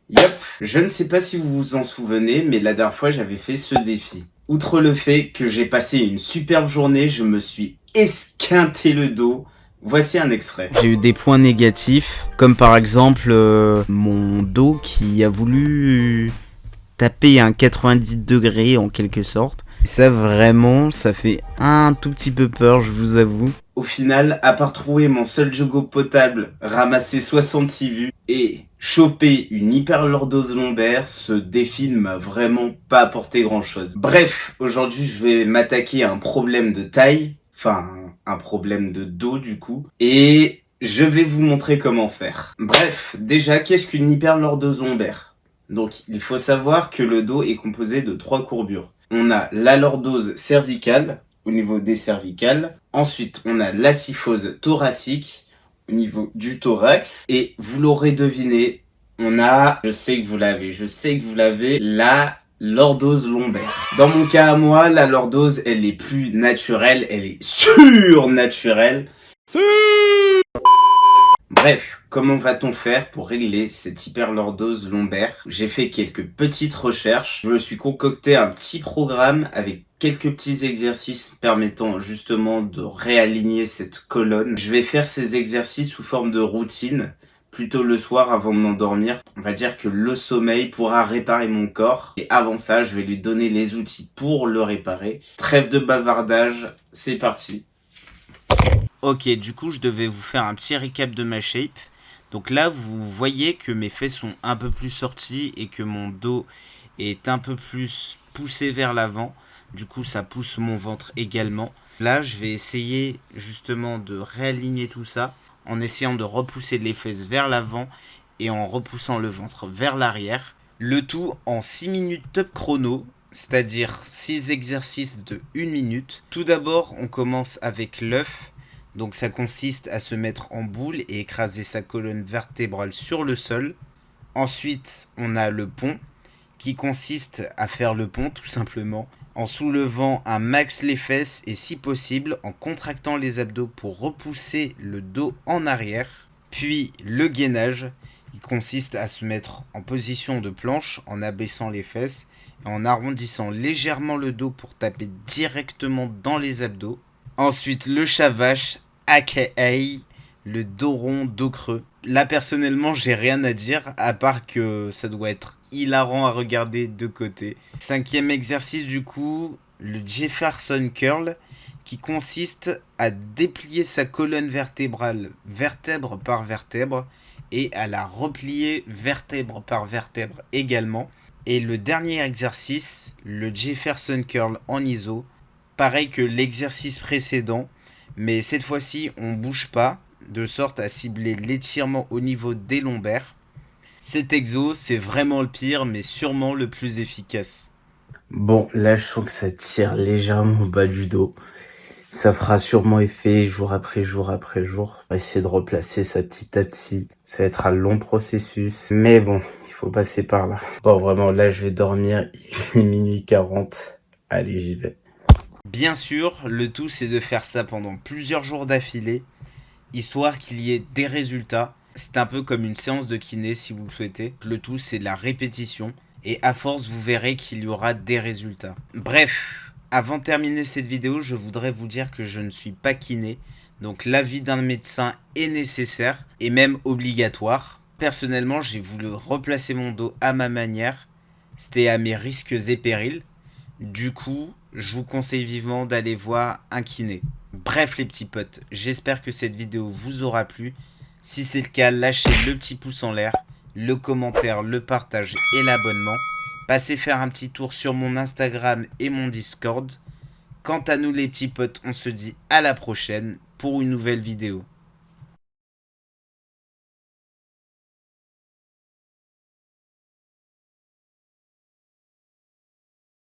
Yep, je ne sais pas si vous vous en souvenez, mais la dernière fois j'avais fait ce défi. Outre le fait que j'ai passé une superbe journée, je me suis esquinté le dos. Voici un extrait. J'ai eu des points négatifs, comme par exemple mon dos qui a voulu taper un 90 degrés en quelque sorte. Ça vraiment, ça fait un tout petit peu peur, je vous avoue. Au final, à part trouver mon seul jogo potable, ramasser 66 vues et choper une hyperlordose lombaire, ce défi ne m'a vraiment pas apporté grand chose. Bref, aujourd'hui je vais m'attaquer à un problème de taille, enfin un problème de dos du coup, et je vais vous montrer comment faire. Bref, déjà qu'est-ce qu'une hyperlordose lombaire? Donc il faut savoir que le dos est composé de 3 courbures. On a la lordose cervicale, au niveau des cervicales. Ensuite, on a la syphose thoracique au niveau du thorax. Et vous l'aurez deviné, on a, je sais que vous l'avez, la lordose lombaire. Dans mon cas à moi, la lordose, elle est plus naturelle, elle est surnaturelle. Bref, comment va-t-on faire pour régler cette hyperlordose lombaire? J'ai fait quelques petites recherches. Je me suis concocté un petit programme avec quelques petits exercices permettant justement de réaligner cette colonne. Je vais faire ces exercices sous forme de routine, plutôt le soir avant de m'endormir. On va dire que le sommeil pourra réparer mon corps. Et avant ça, je vais lui donner les outils pour le réparer. Trêve de bavardage, c'est parti. Ok, du coup, je devais vous faire un petit récap de ma shape. Donc là, vous voyez que mes fesses sont un peu plus sorties et que mon dos est un peu plus poussé vers l'avant. Du coup, ça pousse mon ventre également. Là, je vais essayer justement de réaligner tout ça en essayant de repousser les fesses vers l'avant et en repoussant le ventre vers l'arrière. Le tout en 6 minutes top chrono, c'est-à-dire 6 exercices de 1 minute. Tout d'abord, on commence avec l'œuf. Donc ça consiste à se mettre en boule et écraser sa colonne vertébrale sur le sol. Ensuite, on a le pont, qui consiste à faire le pont tout simplement, en soulevant un max les fesses et si possible en contractant les abdos pour repousser le dos en arrière. Puis le gainage, qui consiste à se mettre en position de planche en abaissant les fesses et en arrondissant légèrement le dos pour taper directement dans les abdos. Ensuite le chat vache, aka le dos rond, dos creux. Là personnellement j'ai rien à dire à part que ça doit être hilarant à regarder de côté. Cinquième exercice du coup, le Jefferson Curl, qui consiste à déplier sa colonne vertébrale vertèbre par vertèbre et à la replier vertèbre par vertèbre également. Et le dernier exercice, le Jefferson Curl en ISO, pareil que l'exercice précédent, mais cette fois-ci on bouge pas, de sorte à cibler l'étirement au niveau des lombaires. Cet exo, c'est vraiment le pire, mais sûrement le plus efficace. Bon, là je sens que ça tire légèrement au bas du dos. Ça fera sûrement effet jour après jour après jour. On va essayer de replacer ça petit à petit. Ça va être un long processus. Mais bon, il faut passer par là. Bon, vraiment, là je vais dormir. Il est minuit 40. Allez, j'y vais. Bien sûr, le tout c'est de faire ça pendant plusieurs jours d'affilée, histoire qu'il y ait des résultats. C'est un peu comme une séance de kiné si vous le souhaitez. Le tout c'est de la répétition et à force vous verrez qu'il y aura des résultats. Bref, avant de terminer cette vidéo, je voudrais vous dire que je ne suis pas kiné, donc l'avis d'un médecin est nécessaire et même obligatoire. Personnellement, j'ai voulu replacer mon dos à ma manière, c'était à mes risques et périls. Du coup, je vous conseille vivement d'aller voir un kiné. Bref les petits potes, j'espère que cette vidéo vous aura plu. Si c'est le cas, lâchez le petit pouce en l'air, le commentaire, le partage et l'abonnement. Passez faire un petit tour sur mon Instagram et mon Discord. Quant à nous les petits potes, on se dit à la prochaine pour une nouvelle vidéo.